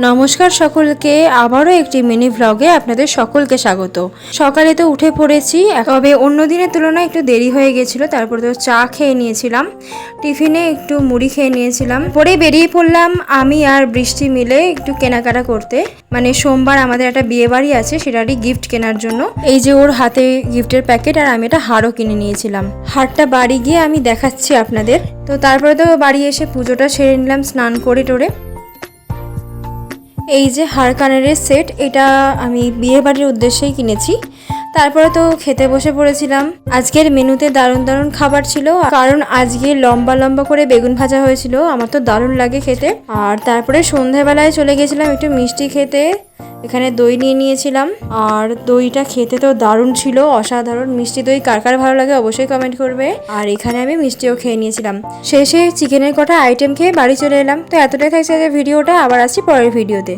নমস্কার সকলকে, আবারও একটি মিনি ভ্লগে আপনাদের সকলকে স্বাগত। সকালে তো উঠে পড়েছি, তবে অন্য দিনের তুলনায় একটু দেরি হয়ে গেছিলো। তারপরে তো চা খেয়ে নিয়েছিলাম, টিফিনে একটু মুড়ি খেয়ে নিয়েছিলাম। পরে বেরিয়ে পড়লাম আমি আর বৃষ্টি মিলে একটু কেনাকাটা করতে। মানে সোমবার আমাদের একটা বিয়ে বাড়ি আছে, সেটারই গিফট কেনার জন্য। এই যে ওর হাতে গিফটের প্যাকেট, আর আমি একটা হারও কিনে নিয়েছিলাম। হারটা বাড়ি গিয়ে আমি দেখাচ্ছি আপনাদের। তো তারপরে তো বাড়ি এসে পুজোটা সেরে নিলাম স্নান করে টোরে। এই যে হার কানেরের সেট, এটা আমি বিয়ে বাড়ির উদ্দেশ্যেই কিনেছি। তারপরে তো খেতে বসে পড়েছিলাম। আজকের মেনুতে দারুণ দারুণ খাবার ছিল, কারণ আজকে লম্বা লম্বা করে বেগুন ভাজা হয়েছিল, আমার তো দারুণ লাগে খেতে। আর তারপরে সন্ধ্যাবেলায় চলে গেছিলাম একটু মিষ্টি খেতে। এখানে দই নিয়ে নিয়েছিলাম, আর দইটা খেতে তো দারুণ ছিল, অসাধারণ। মিষ্টি দই কার কার ভালো লাগে অবশ্যই কমেন্ট করবে। আর এখানে আমি মিষ্টিও খেয়ে নিয়েছিলাম। শেষে চিকেনের কটা আইটেম খেয়ে বাড়ি চলে এলাম। তো এতটাই থাকছে যে ভিডিওটা, আবার আসছি পরের ভিডিওতে।